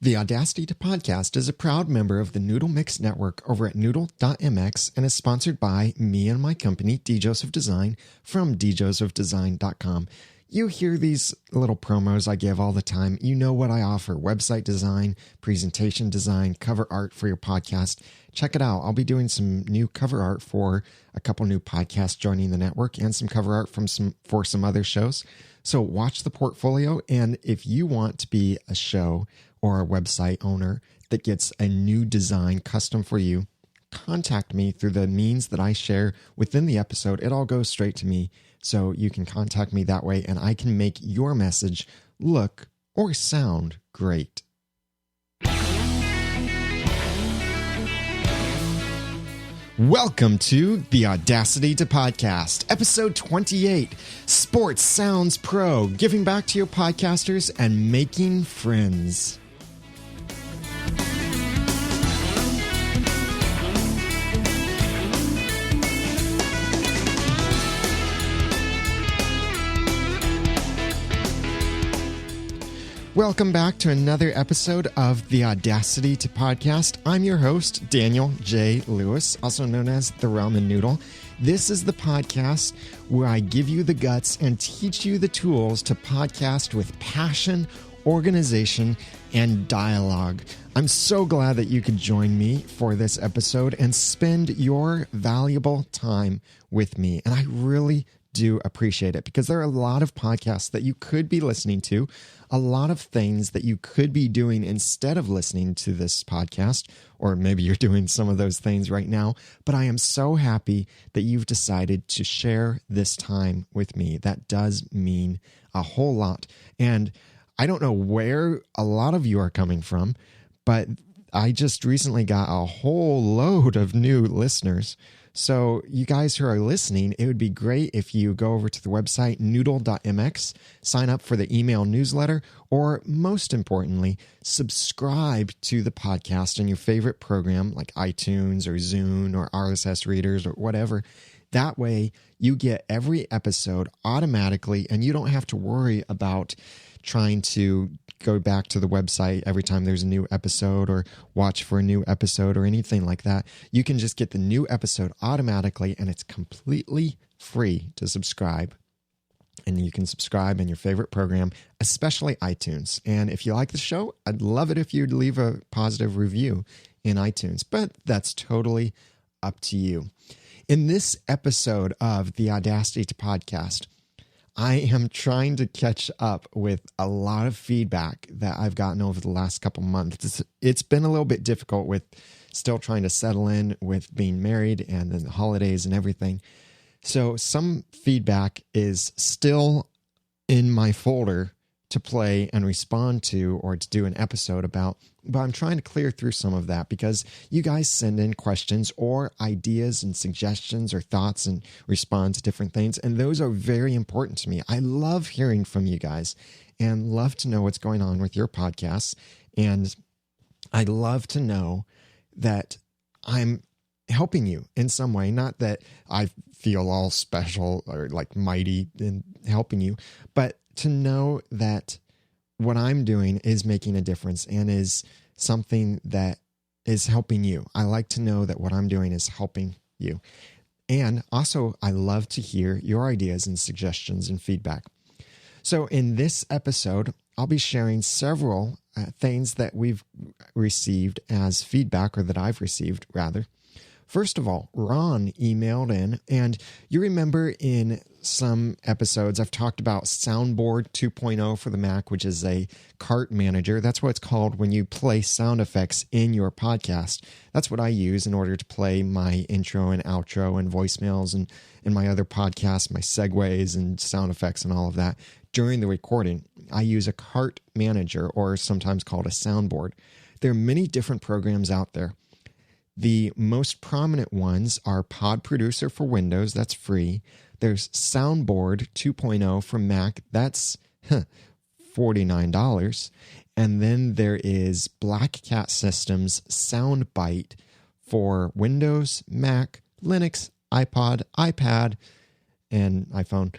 The Audacity to Podcast is a proud member of the Noodle Mix Network over at noodle.mx and is sponsored by me and my company, DJoseph Design, from djosephdesign.com. You hear these little promos I give all the time. You know what I offer: website design, presentation design, cover art for your podcast. Check it out. I'll be doing some new cover art for a couple new podcasts joining the network and some cover art for some other shows. So watch the portfolio, and if you want to be a show or a website owner that gets a new design custom for you, contact me through the means that I share within the episode. It all goes straight to me, so you can contact me that way, and I can make your message look or sound great. Welcome to the Audacity to Podcast, episode 28, Sports Sounds Pro, giving back to your podcasters and making friends. Welcome back to another episode of the Audacity to Podcast. I'm your host, Daniel J. Lewis, also known as the Ramen Noodle. This is the podcast where I give you the guts and teach you the tools to podcast with passion, organization, and dialogue. I'm so glad that you could join me for this episode and spend your valuable time with me. And I really do appreciate it, because there are a lot of podcasts that you could be listening to, a lot of things that you could be doing instead of listening to this podcast, or maybe you're doing some of those things right now. But I am so happy that you've decided to share this time with me. That does mean a whole lot. And I don't know where a lot of you are coming from, but I just recently got a whole load of new listeners. So you guys who are listening, it would be great if you go over to the website noodle.mx, sign up for the email newsletter, or most importantly, subscribe to the podcast in your favorite program like iTunes or Zune or RSS readers or whatever. That way you get every episode automatically, and you don't have to worry about trying to go back to the website every time there's a new episode or watch for a new episode or anything like that. You can just get the new episode automatically, and it's completely free to subscribe. And you can subscribe in your favorite program, especially iTunes. And if you like the show, I'd love it if you'd leave a positive review in iTunes, but that's totally up to you. In this episode of the Audacity to Podcast, I am trying to catch up with a lot of feedback that I've gotten over the last couple months. It's been a little bit difficult with still trying to settle in with being married and then the holidays and everything. So some feedback is still in my folder to play and respond to or to do an episode about, but I'm trying to clear through some of that because you guys send in questions or ideas and suggestions or thoughts and respond to different things, and those are very important to me. I love hearing from you guys and love to know what's going on with your podcasts, and I love to know that I'm helping you in some way. Not that I feel all special or like mighty in helping you, but to know that what I'm doing is making a difference and is something that is helping you. I like to know that what I'm doing is helping you. And also, I love to hear your ideas and suggestions and feedback. So in this episode, I'll be sharing several things that we've received as feedback, or that I've received rather. First of all, Ron emailed in, and you remember in some episodes I've talked about Soundboard 2.0 for the Mac, which is a cart manager. That's what it's called when you play sound effects in your podcast. That's what I use in order to play my intro and outro and voicemails and my other podcasts, my segues and sound effects and all of that. During the recording, I use a cart manager, or sometimes called a soundboard. There are many different programs out there. The most prominent ones are Pod Producer for Windows. That's free. There's Soundboard 2.0 for Mac. That's $49. And then there is Black Cat Systems Soundbite for Windows, Mac, Linux, iPod, iPad, and iPhone.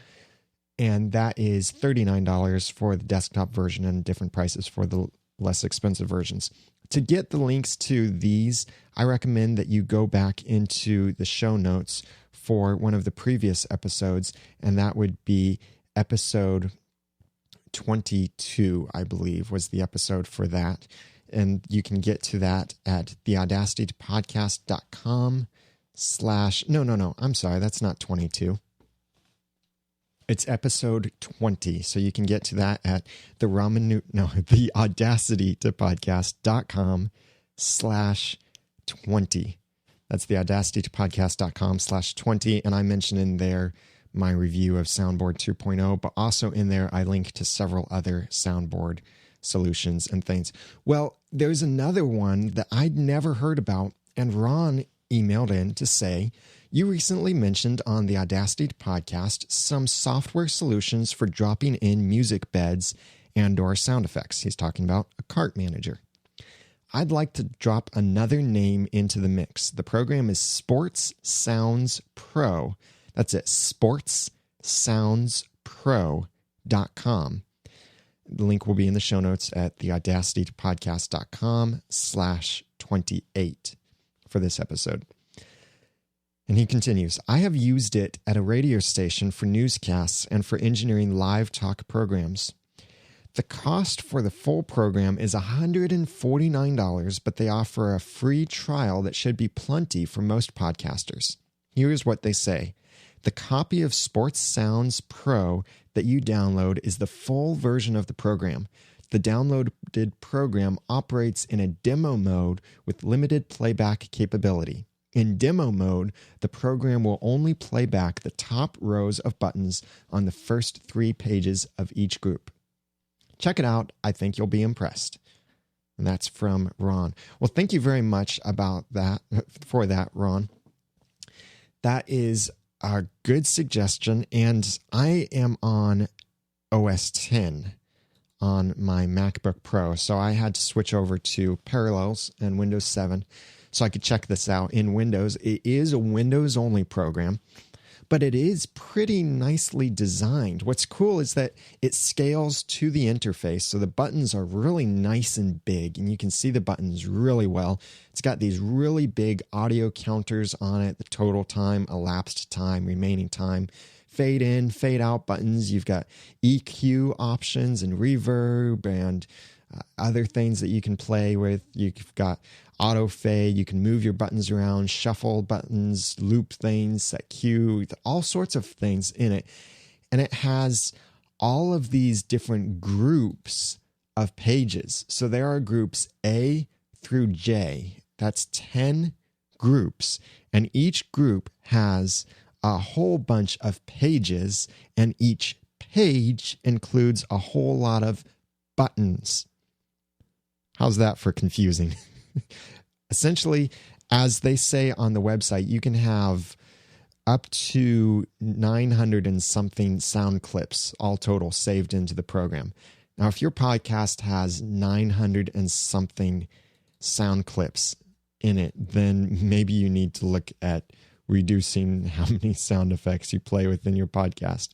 And that is $39 for the desktop version and different prices for the less expensive versions. To get the links to these, I recommend that you go back into the show notes for one of the previous episodes, and that would be episode 22, I believe, was the episode for that. And you can get to that at theaudacitypodcast.com / No, I'm sorry, that's not 22. It's episode 20. So you can get to that at theaudacitypodcast.com /20. That's theaudacitypodcast.com /20. And I mentioned in there my review of Soundboard 2.0, but also in there I link to several other Soundboard solutions and things. Well, there's another one that I'd never heard about, and Ron emailed in to say, you recently mentioned on the Audacity podcast some software solutions for dropping in music beds and or sound effects. He's talking about a cart manager. I'd like to drop another name into the mix. The program is Sports Sounds Pro. That's it, sportssoundspro.com. The link will be in the show notes at theaudacitypodcast.com /28 for this episode. And he continues, I have used it at a radio station for newscasts and for engineering live talk programs. The cost for the full program is $149, but they offer a free trial that should be plenty for most podcasters. Here's what they say. The copy of Sports Sounds Pro that you download is the full version of the program. The downloaded program operates in a demo mode with limited playback capability. In demo mode, the program will only play back the top rows of buttons on the first 3 pages of each group. Check it out. I think you'll be impressed. And that's from Ron. Well, thank you very much for that, Ron. That is a good suggestion, and I am on OS 10 on my MacBook Pro, so I had to switch over to Parallels and Windows 7 so I could check this out in Windows. It is a Windows-only program, but it is pretty nicely designed. What's cool is that it scales to the interface, so the buttons are really nice and big, and you can see the buttons really well. It's got these really big audio counters on it, the total time, elapsed time, remaining time, fade in, fade out buttons. You've got EQ options and reverb and other things that you can play with. You've got auto fade. You can move your buttons around, shuffle buttons, loop things, set cue, all sorts of things in it. And it has all of these different groups of pages. So there are groups A through J. That's 10 groups. And each group has a whole bunch of pages, and each page includes a whole lot of buttons. How's that for confusing? Essentially, as they say on the website, you can have up to 900 and something sound clips, all total, saved into the program. Now, if your podcast has 900 and something sound clips in it, then maybe you need to look at reducing how many sound effects you play within your podcast.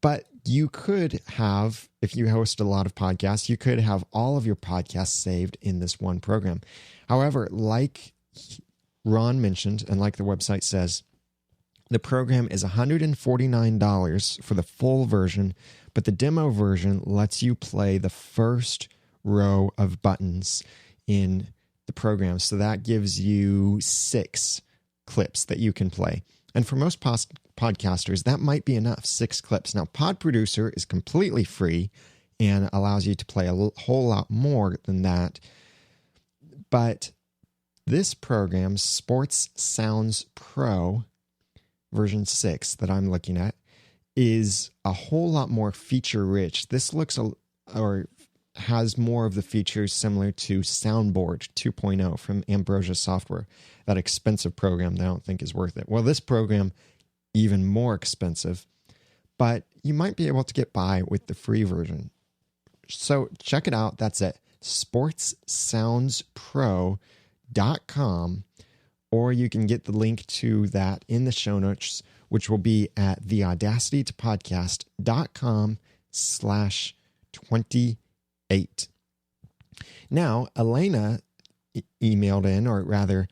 But you could have, if you host a lot of podcasts, you could have all of your podcasts saved in this one program. However, like Ron mentioned, and like the website says, the program is $149 for the full version, but the demo version lets you play the first row of buttons in the program. So that gives you 6 clips that you can play. And for most podcasters, that might be enough, 6 clips. Now, Pod Producer is completely free and allows you to play a whole lot more than that. But this program, Sports Sounds Pro version 6 that I'm looking at, is a whole lot more feature rich. This looks or has more of the features similar to Soundboard 2.0 from Ambrosia Software, that expensive program that I don't think is worth it. Well, this program, even more expensive, but you might be able to get by with the free version. So check it out. That's at sportssoundspro.com, or you can get the link to that in the show notes, which will be at theaudacitytopodcast.com /28. Now, Elena emailed in, or rather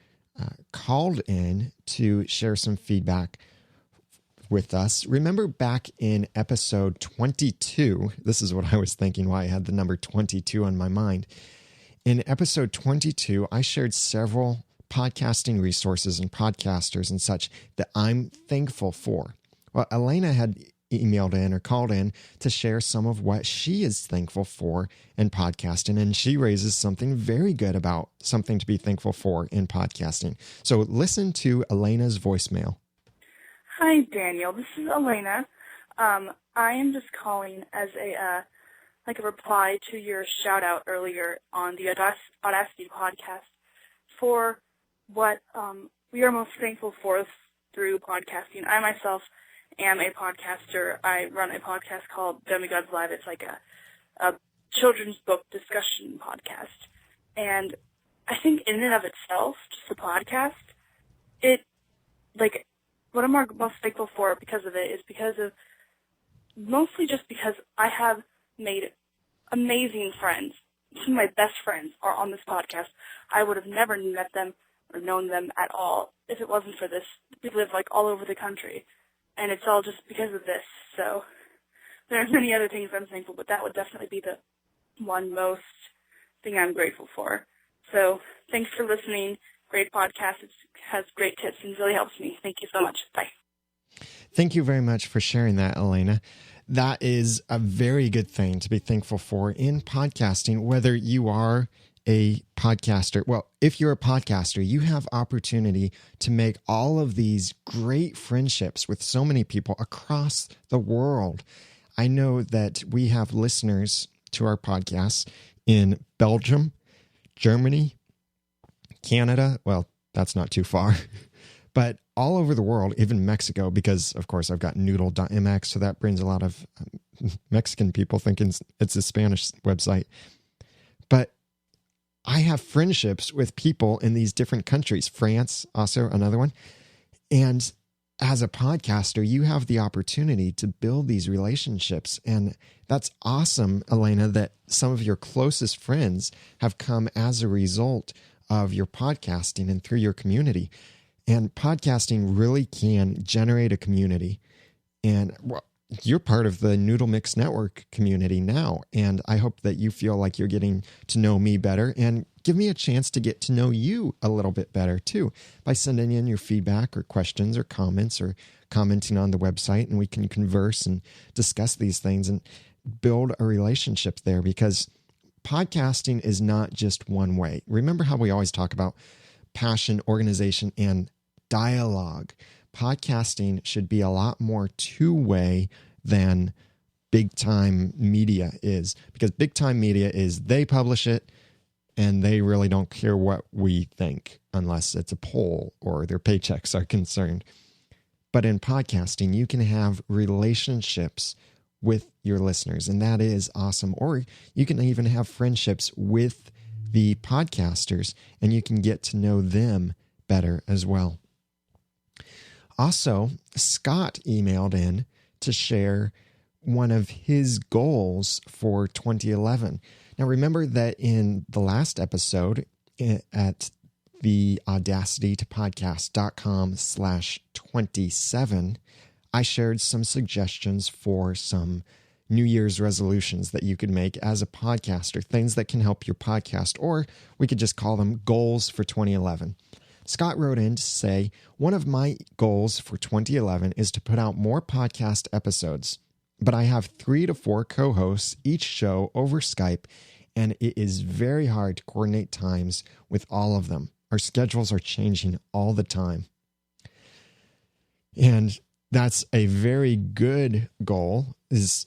called in to share some feedback with us. Remember back in episode 22, this is what I was thinking, why I had the number 22 on my mind. In episode 22, I shared several podcasting resources and podcasters and such that I'm thankful for. Well, Elena had emailed in or called in to share some of what she is thankful for in podcasting, and she raises something very good about something to be thankful for in podcasting. So listen to Elena's voicemail. Hi, Daniel. This is Elena. I am just calling as a reply to your shout out earlier on the Audacity podcast for what we are most thankful for through podcasting. I myself am a podcaster. I run a podcast called Demigods Live. It's like a children's book discussion podcast. And I think in and of itself, just the podcast, what I'm most thankful for because of it is mostly just because I have made amazing friends. Some of my best friends are on this podcast. I would have never met them or known them at all if it wasn't for this. We live all over the country, and it's all just because of this. So there are many other things I'm thankful, but that would definitely be the one most thing I'm grateful for. So thanks for listening. Great podcast. It has great tips and really helps me. Thank you so much. Bye. Thank you very much for sharing that, Elena. That is a very good thing to be thankful for in podcasting, whether you are a podcaster. Well, if you're a podcaster, you have opportunity to make all of these great friendships with so many people across the world. I know that we have listeners to our podcasts in Belgium, Germany, Canada, well, that's not too far, but all over the world, even Mexico, because, of course, I've got noodle.mx, so that brings a lot of Mexican people thinking it's a Spanish website. But I have friendships with people in these different countries, France, also another one. And as a podcaster, you have the opportunity to build these relationships. And that's awesome, Elena, that some of your closest friends have come as a result of your podcasting and through your community. And podcasting really can generate a community. And you're part of the Noodle Mix Network community now. And I hope that you feel like you're getting to know me better and give me a chance to get to know you a little bit better too by sending in your feedback or questions or comments or commenting on the website, and we can converse and discuss these things and build a relationship there, because podcasting is not just one way. Remember how we always talk about passion, organization, and dialogue. Podcasting should be a lot more two-way than big-time media is, because big-time media is they publish it and they really don't care what we think unless it's a poll or their paychecks are concerned. But in podcasting, you can have relationships with your listeners, and that is awesome. Or you can even have friendships with the podcasters, and you can get to know them better as well. Also, Scott emailed in to share one of his goals for 2011. Now, remember that in the last episode at the audacitytopodcast.com/27, I shared some suggestions for some New Year's resolutions that you could make as a podcaster, things that can help your podcast, or we could just call them goals for 2011. Scott wrote in to say, one of my goals for 2011 is to put out more podcast episodes, but I have 3 to 4 co-hosts each show over Skype, and it is very hard to coordinate times with all of them. Our schedules are changing all the time. And that's a very good goal. Is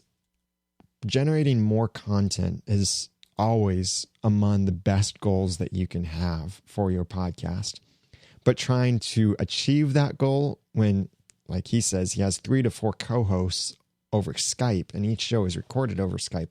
generating more content is always among the best goals that you can have for your podcast. But trying to achieve that goal when, like he says, he has 3 to 4 co-hosts over Skype and each show is recorded over Skype,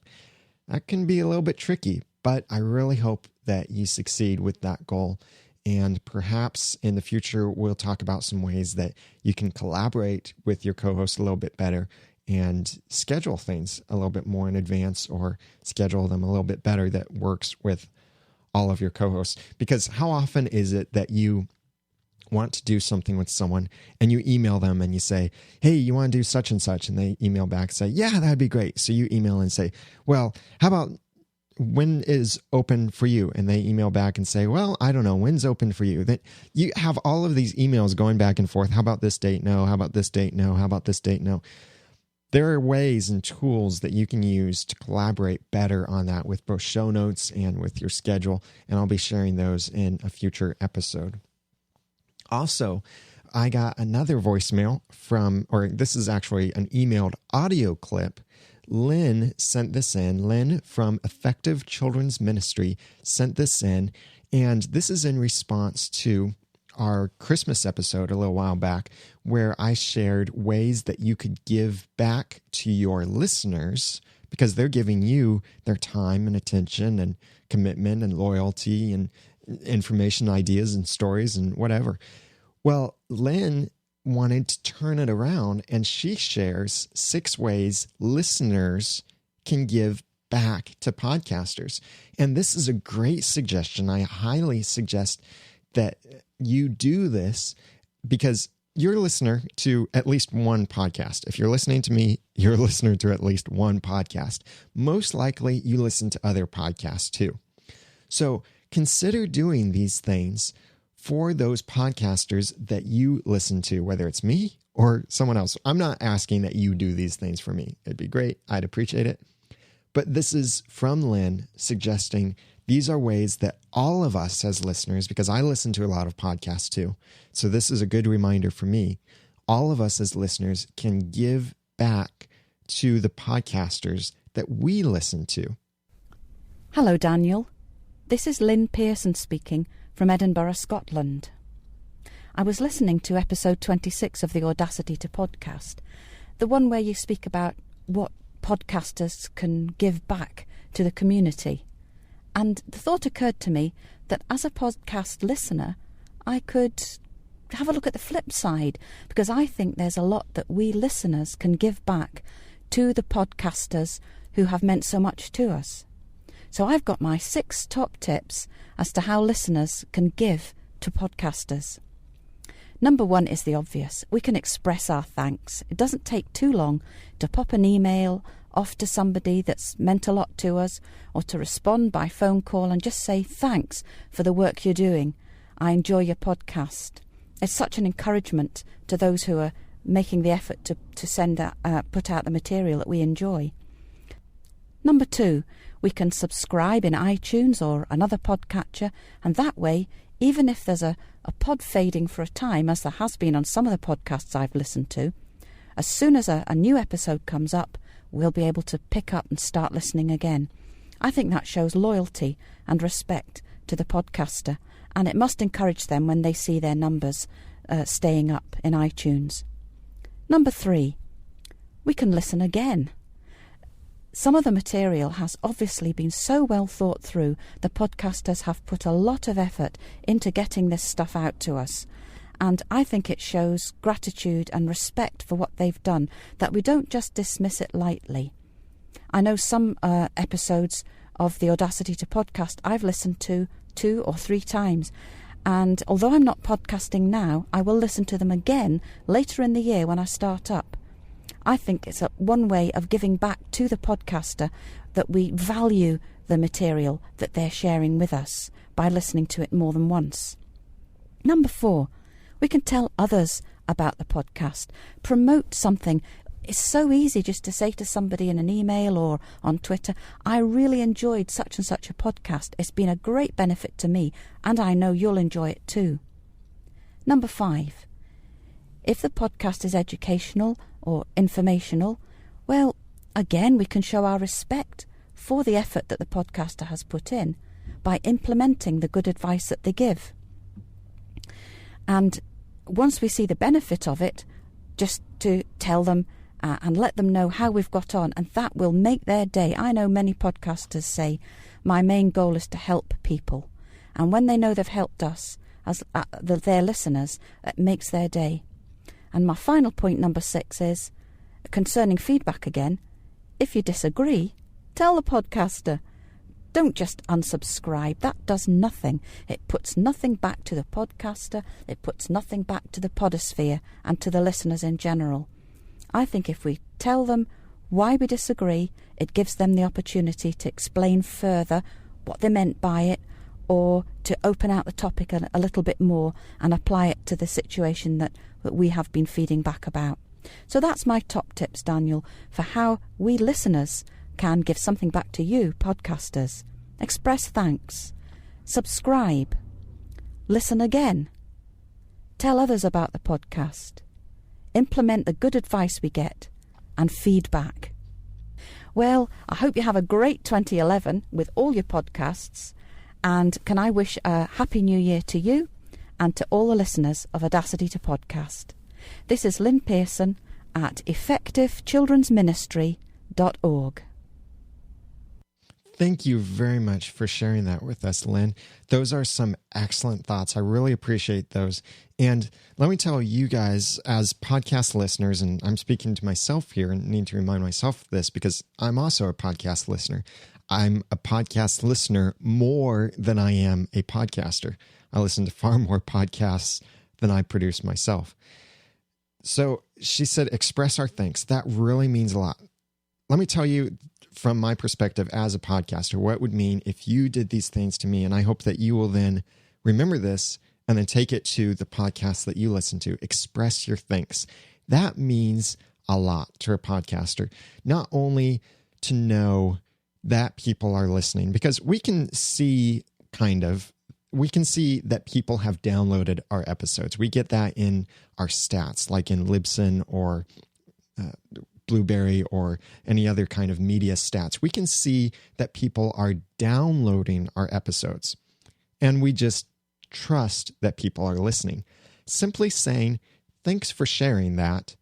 that can be a little bit tricky. But I really hope that you succeed with that goal. And perhaps in the future, we'll talk about some ways that you can collaborate with your co-host a little bit better and schedule things a little bit more in advance, or schedule them a little bit better that works with all of your co-hosts. Because how often is it that you want to do something with someone and you email them and you say, hey, you want to do such and such? And they email back and say, yeah, that'd be great. So you email and say, well, how about when is open for you? And they email back and say, well, I don't know, when's open for you? That you have all of these emails going back and forth. How about this date? No. How about this date? No. How about this date? No. There are ways and tools that you can use to collaborate better on that with both show notes and with your schedule. And I'll be sharing those in a future episode. Also, I got another voicemail this is actually an emailed audio clip. Lynn sent this in. Lynn from Effective Children's Ministry sent this in. And this is in response to our Christmas episode a little while back, where I shared ways that you could give back to your listeners because they're giving you their time and attention and commitment and loyalty and information, ideas and stories and whatever. Well, Lynn wanted to turn it around, and she shares 6 ways listeners can give back to podcasters. And this is a great suggestion. I highly suggest that you do this because you're a listener to at least one podcast. If you're listening to me, you're a listener to at least one podcast. Most likely you listen to other podcasts too. So consider doing these things for those podcasters that you listen to, whether it's me or someone else. I'm not asking that you do these things for me. It'd be great. I'd appreciate it. But this is from Lynn suggesting these are ways that all of us as listeners, because I listen to a lot of podcasts too, so this is a good reminder for me, all of us as listeners can give back to the podcasters that we listen to. Hello, Daniel. This is Lynn Pearson speaking from Edinburgh, Scotland. I was listening to episode 26 of the Audacity to podcast, the one where you speak about what podcasters can give back to the community. And the thought occurred to me that as a podcast listener, I could have a look at the flip side, because I think there's a lot that we listeners can give back to the podcasters who have meant so much to us. So I've got my 6 top tips as to how listeners can give to podcasters. Number 1 is the obvious. We can express our thanks. It doesn't take too long to pop an email off to somebody that's meant a lot to us, or to respond by phone call and just say thanks for the work you're doing. I enjoy your podcast. It's such an encouragement to those who are making the effort to put out the material that we enjoy. Number 2, we can subscribe in iTunes or another podcatcher, and that way, even if there's a pod fading for a time, as there has been on some of the podcasts I've listened to, as soon as a new episode comes up, we'll be able to pick up and start listening again. I think that shows loyalty and respect to the podcaster, and it must encourage them when they see their numbers staying up in iTunes. Number 3, we can listen again. Some of the material has obviously been so well thought through. The podcasters have put a lot of effort into getting this stuff out to us. And I think it shows gratitude and respect for what they've done, that we don't just dismiss it lightly. I know some episodes of the Audacity to podcast I've listened to 2 or 3 times. And although I'm not podcasting now, I will listen to them again later in the year when I start up. I think it's one way of giving back to the podcaster that we value the material that they're sharing with us by listening to it more than once. Number 4, we can tell others about the podcast, promote something. It's so easy just to say to somebody in an email or on Twitter, I really enjoyed such and such a podcast. It's been a great benefit to me, and I know you'll enjoy it too. Number 5, if the podcast is educational or informational, well, again, we can show our respect for the effort that the podcaster has put in by implementing the good advice that they give. And once we see the benefit of it, just to tell them and let them know how we've got on, and that will make their day. I know many podcasters say, my main goal is to help people. And when they know they've helped us, as their listeners, it makes their day. And my final point, number 6, is concerning feedback again. If you disagree, tell the podcaster. Don't just unsubscribe. That does nothing. It puts nothing back to the podcaster. It puts nothing back to the podosphere and to the listeners in general. I think if we tell them why we disagree, it gives them the opportunity to explain further what they meant by it, or to open out the topic a little bit more and apply it to the situation that we have been feeding back about. So that's my top tips, Daniel, for how we listeners can give something back to you, podcasters. Express thanks. Subscribe. Listen again. Tell others about the podcast. Implement the good advice we get, and feedback. Well, I hope you have a great 2011 with all your podcasts, and can I wish a Happy New Year to you and to all the listeners of Audacity to Podcast. This is Lynn Pearson at effectivechildrensministry.org. Thank you very much for sharing that with us, Lynn. Those are some excellent thoughts. I really appreciate those. And let me tell you guys, as podcast listeners, and I'm speaking to myself here and need to remind myself of this because I'm also a podcast listener. I'm a podcast listener more than I am a podcaster. I listen to far more podcasts than I produce myself. So she said, express our thanks. That really means a lot. Let me tell you, from my perspective as a podcaster, what it would mean if you did these things to me. And I hope that you will then remember this and then take it to the podcast that you listen to. Express your thanks. That means a lot to a podcaster, not only to know that people are listening, because we can see that people have downloaded our episodes. We get that in our stats, like in Libsyn or Blueberry or any other kind of media stats. We can see that people are downloading our episodes, and we just trust that people are listening. Simply saying, thanks for sharing that,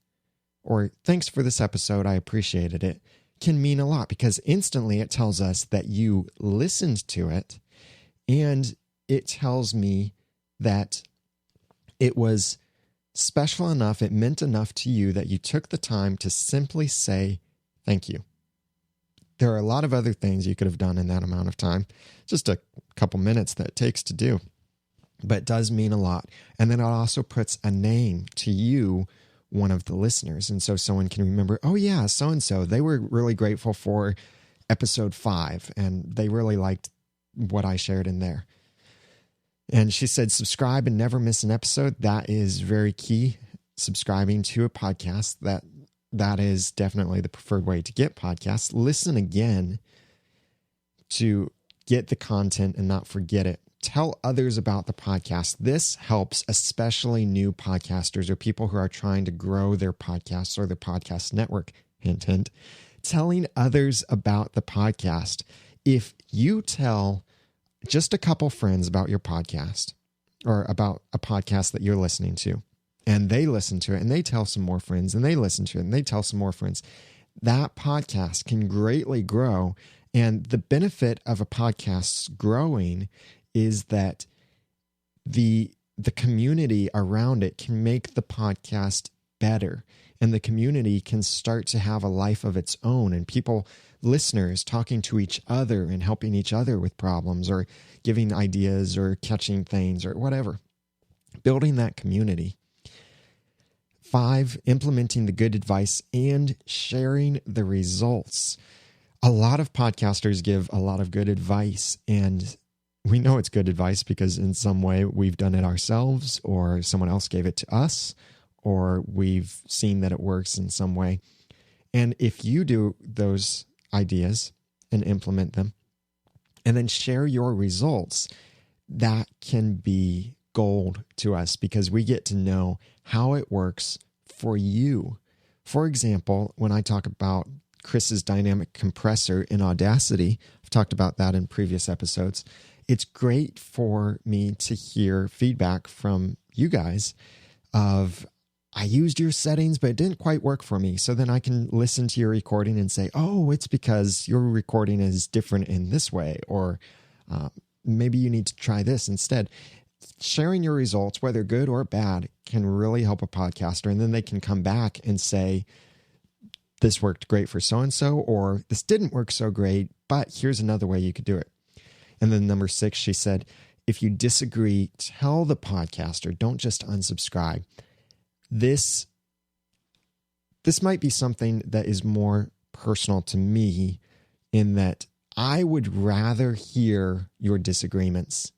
or thanks for this episode, I appreciated it, can mean a lot, because instantly it tells us that you listened to it, and it tells me that it was special enough, it meant enough to you that you took the time to simply say thank you. There are a lot of other things you could have done in that amount of time, just a couple minutes that it takes to do, but it does mean a lot. And then it also puts a name to you, one of the listeners. And so someone can remember, oh yeah, so-and-so, they were really grateful for episode 5, and they really liked what I shared in there. And she said, subscribe and never miss an episode. That is very key. Subscribing to a podcast, that is definitely the preferred way to get podcasts. Listen again to get the content and not forget it. Tell others about the podcast. This helps especially new podcasters or people who are trying to grow their podcasts or their podcast network. Hint, hint. Telling others about the podcast. If you tell just a couple friends about your podcast or about a podcast that you're listening to, and they listen to it and they tell some more friends and they listen to it and they tell some more friends, that podcast can greatly grow. And the benefit of a podcast growing is that the community around it can make the podcast better, and the community can start to have a life of its own, and listeners talking to each other and helping each other with problems or giving ideas or catching things or whatever. Building that community. 5, implementing the good advice and sharing the results. A lot of podcasters give a lot of good advice, and we know it's good advice because in some way we've done it ourselves, or someone else gave it to us, or we've seen that it works in some way. And if you do those ideas and implement them and then share your results, that can be gold to us because we get to know how it works for you. For example, when I talk about Chris's dynamic compressor in Audacity, I've talked about that in previous episodes. It's great for me to hear feedback from you guys of, I used your settings, but it didn't quite work for me. So then I can listen to your recording and say, oh, it's because your recording is different in this way, or maybe you need to try this instead. Sharing your results, whether good or bad, can really help a podcaster. And then they can come back and say, this worked great for so-and-so, or this didn't work so great, but here's another way you could do it. And then number 6, she said, if you disagree, tell the podcaster. Don't just unsubscribe. This might be something that is more personal to me, in that I would rather hear your disagreements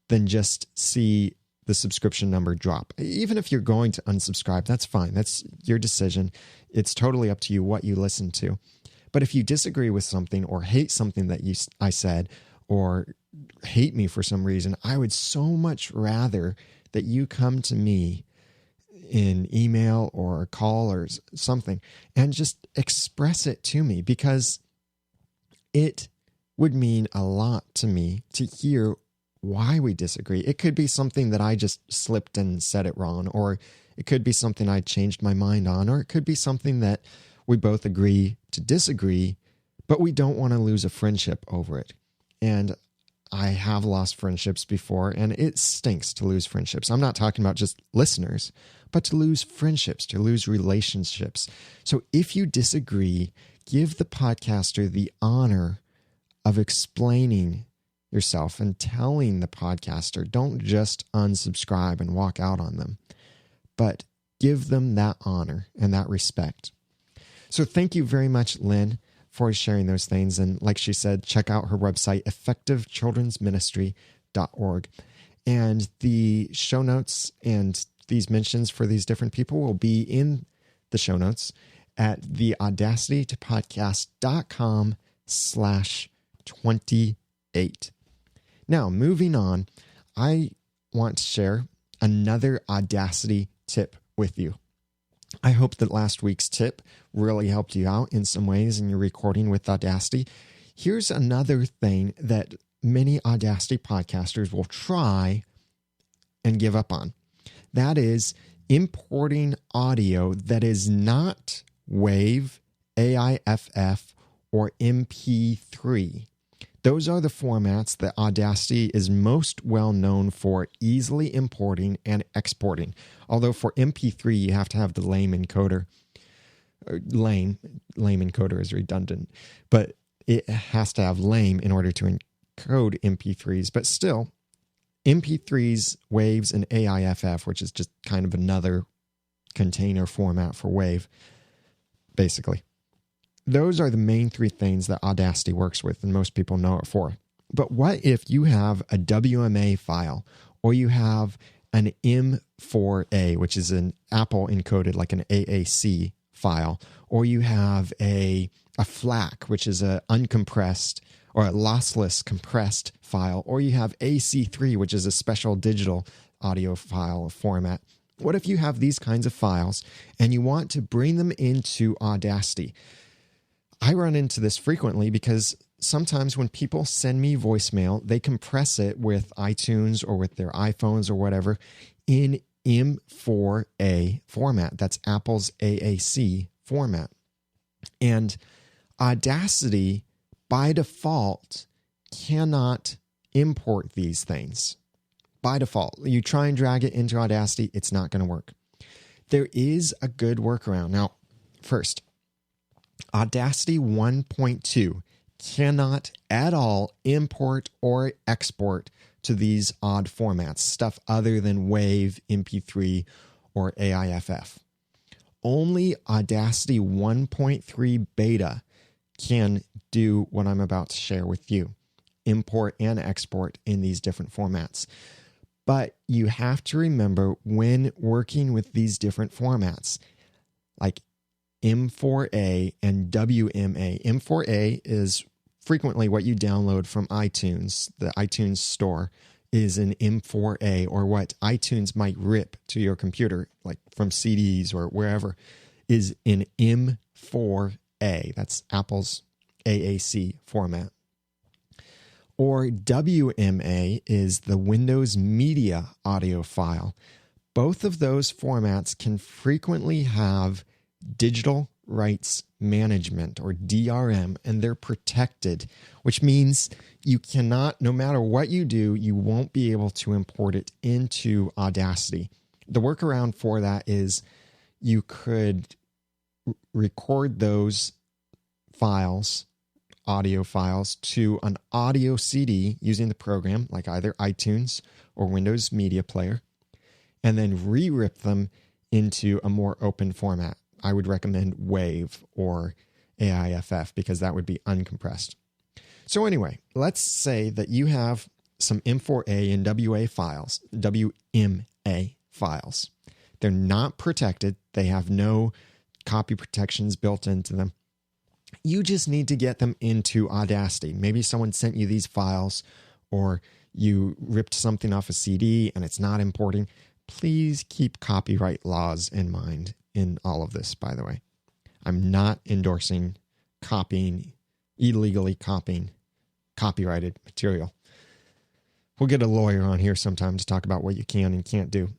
than just see the subscription number drop. Even if you're going to unsubscribe, that's fine. That's your decision. It's totally up to you what you listen to. But if you disagree with something or hate something that I said, or hate me for some reason, I would so much rather that you come to me in email or a call or something and just express it to me, because it would mean a lot to me to hear why we disagree. It could be something that I just slipped and said it wrong, or it could be something I changed my mind on, or it could be something that we both agree to disagree, but we don't want to lose a friendship over it. And I have lost friendships before, and it stinks to lose friendships. I'm not talking about just listeners, but to lose friendships, to lose relationships. So if you disagree, give the podcaster the honor of explaining yourself and telling the podcaster. Don't just unsubscribe and walk out on them, but give them that honor and that respect. So thank you very much, Lynn, for sharing those things. And like she said, check out her website, effectivechildrensministry.org. And the show notes and these mentions for these different people will be in the show notes at the audacitytopodcast.com/28. Now, moving on, I want to share another Audacity tip with you. I hope that last week's tip really helped you out in some ways in your recording with Audacity. Here's another thing that many Audacity podcasters will try and give up on. That is importing audio that is not WAV, AIFF, or MP3. Those are the formats that Audacity is most well known for easily importing and exporting. Although for MP3, you have to have the lame encoder. Lame encoder is redundant, but it has to have lame in order to encode MP3s. But still, MP3s, WAVs, and AIFF, which is just kind of another container format for WAV, basically. Those are the main 3 things that Audacity works with, and most people know it for. But what if you have a WMA file, or you have an M4A, which is an Apple encoded like an AAC file, or you have a FLAC, which is a uncompressed or a lossless compressed file, or you have AC3, which is a special digital audio file format. What if you have these kinds of files and you want to bring them into Audacity? I run into this frequently because sometimes when people send me voicemail, they compress it with iTunes or with their iPhones or whatever in M4A format. That's Apple's AAC format. And Audacity, by default, cannot import these things. By default, you try and drag it into Audacity, it's not going to work. There is a good workaround. Now, first, Audacity 1.2 cannot at all import or export to these odd formats, stuff other than WAV, MP3, or AIFF. Only Audacity 1.3 beta can do what I'm about to share with you, import and export in these different formats. But you have to remember when working with these different formats, like M4A and WMA. M4A is frequently what you download from iTunes. The iTunes store is an M4A, or what iTunes might rip to your computer, like from CDs or wherever, is in M4A. That's Apple's AAC format. Or WMA is the Windows Media audio file. Both of those formats can frequently have digital rights management, or DRM, and they're protected, which means you cannot, no matter what you do, you won't be able to import it into Audacity. The workaround for that is you could record those files audio files to an audio CD using the program like either iTunes or Windows Media Player, and then re-rip them into a more open format. I would recommend WAV or AIFF because that would be uncompressed. So anyway, let's say that you have some M4A and WMA files. They're not protected. They have no copy protections built into them. You just need to get them into Audacity. Maybe someone sent you these files, or you ripped something off a CD and it's not importing. Please keep copyright laws in mind in all of this, by the way. I'm not endorsing illegally copying copyrighted material. We'll get a lawyer on here sometime to talk about what you can and can't do.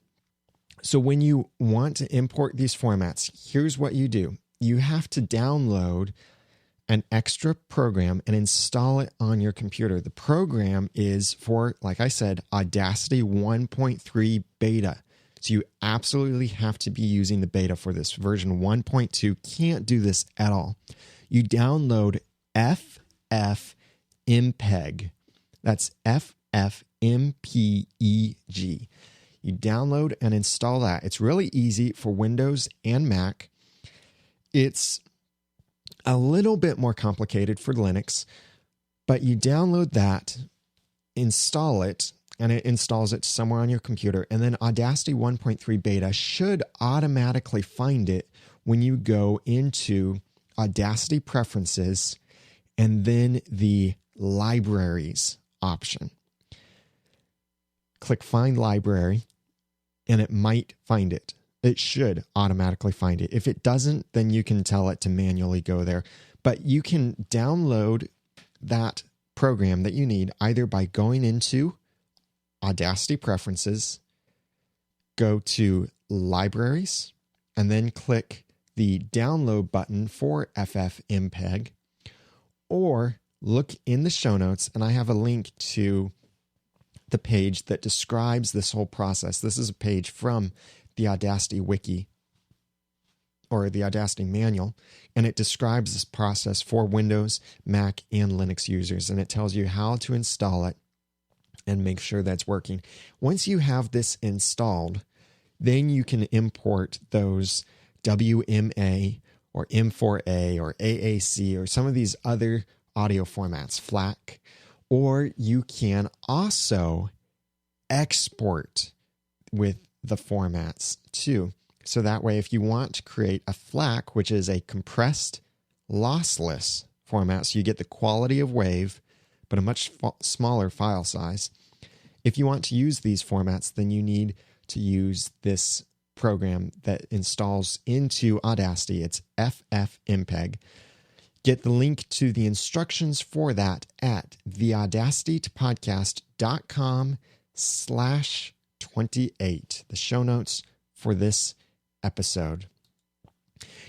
So when you want to import these formats, here's what you do. You have to download an extra program and install it on your computer. The program is for, like I said, Audacity 1.3 beta. So you absolutely have to be using the beta for this. Version 1.2 can't do this at all. You download FFmpeg. That's FFmpeg. You download and install that. It's really easy for Windows and Mac. It's a little bit more complicated for Linux, but you download that, install it, and it installs it somewhere on your computer. And then Audacity 1.3 beta should automatically find it when you go into Audacity Preferences and then the Libraries option. Click Find Library, and it might find it. It should automatically find it. If it doesn't, then you can tell it to manually go there. But you can download that program that you need either by going into Audacity Preferences, go to Libraries, and then click the download button for FFmpeg, or look in the show notes, and I have a link to the page that describes this whole process. This is a page from the Audacity Wiki or the Audacity Manual, and it describes this process for Windows, Mac, and Linux users, and it tells you how to install it and make sure that's working. Once you have this installed, then you can import those WMA or M4A or AAC or some of these other audio formats, FLAC, or you can also export with the formats too. So that way, if you want to create a FLAC, which is a compressed, lossless format, so you get the quality of WAV, but a much smaller file size. If you want to use these formats, then you need to use this program that installs into Audacity. It's FFmpeg. Get the link to the instructions for that at theaudacitytopodcast.com/28, the show notes for this episode.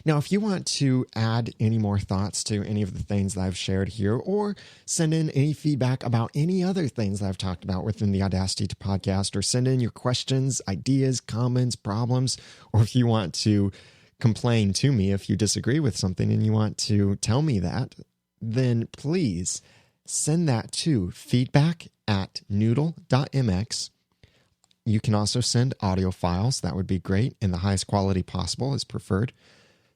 Now, if you want to add any more thoughts to any of the things that I've shared here, or send in any feedback about any other things that I've talked about within the Audacity podcast, or send in your questions, ideas, comments, problems, or if you want to complain to me if you disagree with something and you want to tell me that, then please send that to feedback@noodle.mx. You can also send audio files. That would be great, and the highest quality possible is preferred.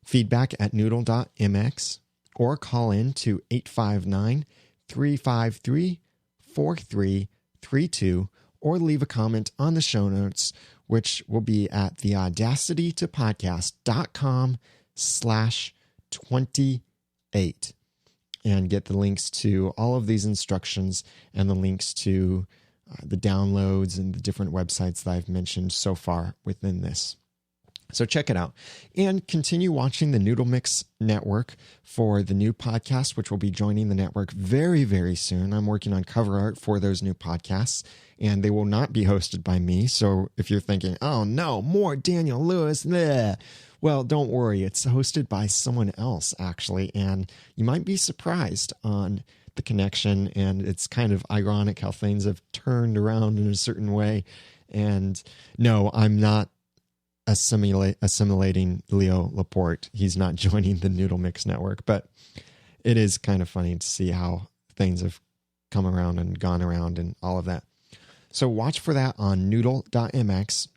Feedback@noodle.mx, or call in to 859-353-4332, or leave a comment on the show notes, which will be at theaudacitytopodcast.com/28, and get the links to all of these instructions and the links to the downloads and the different websites that I've mentioned so far within this. So check it out, and continue watching the Noodle Mix Network for the new podcast, which will be joining the network very, very soon. I'm working on cover art for those new podcasts, and they will not be hosted by me. So if you're thinking, oh no, more Daniel Lewis, bleh. Well, don't worry. It's hosted by someone else, actually, and you might be surprised on the connection, and it's kind of ironic how things have turned around in a certain way. And no, I'm not assimilating Leo Laporte. He's not joining the Noodle Mix Network, but it is kind of funny to see how things have come around and gone around and all of that. So watch for that on noodle.mx.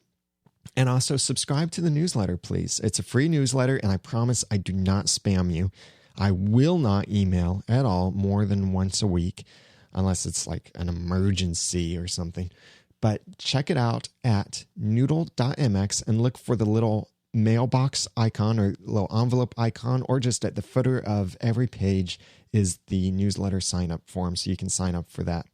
And also subscribe to the newsletter, please. It's a free newsletter, and I promise I do not spam you. I will not email at all more than once a week, unless it's like an emergency or something. But check it out at noodle.mx and look for the little mailbox icon or little envelope icon, or just at the footer of every page is the newsletter sign-up form, so you can sign up for that.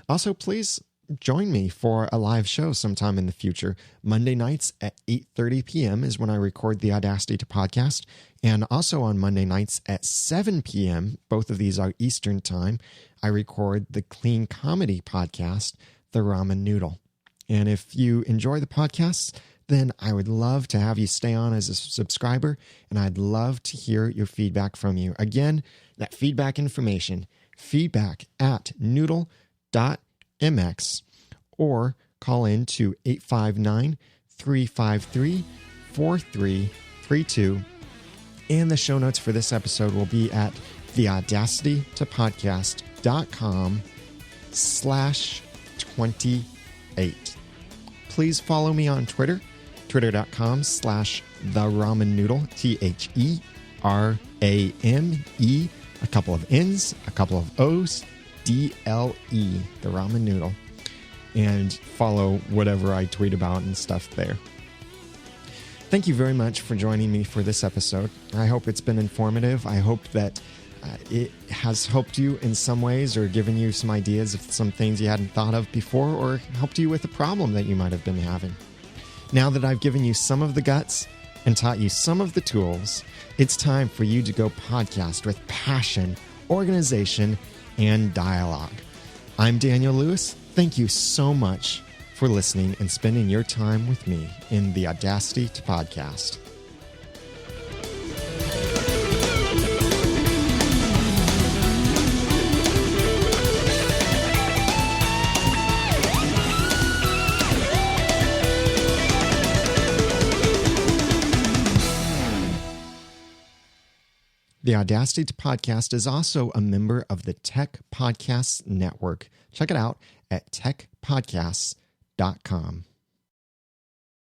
Also, please join me for a live show sometime in the future. Monday nights at 8:30 p.m. is when I record the Audacity to podcast. And also on Monday nights at 7 p.m., both of these are Eastern time, I record the clean comedy podcast, The Ramen Noodle. And if you enjoy the podcasts, then I would love to have you stay on as a subscriber, and I'd love to hear your feedback from you. Again, that feedback information, feedback@noodle.mx, or call in to 859-353-4332. And the show notes for this episode will be at theaudacitytopodcast.com/28. Please follow me on Twitter, twitter.com/theramennoodle, THERAME, a couple of N's, a couple of O's, DLE, the ramen noodle. And follow whatever I tweet about and stuff there. Thank you very much for joining me for this episode. I hope it's been informative. I hope that it has helped you in some ways, or given you some ideas of some things you hadn't thought of before, or helped you with a problem that you might have been having. Now that I've given you some of the guts and taught you some of the tools, it's time for you to go podcast with passion, organization, and dialogue. I'm Daniel Lewis. Thank you so much for listening and spending your time with me in the Audacity to Podcast. The Audacity to Podcast is also a member of the Tech Podcasts Network. Check it out at techpodcasts.com.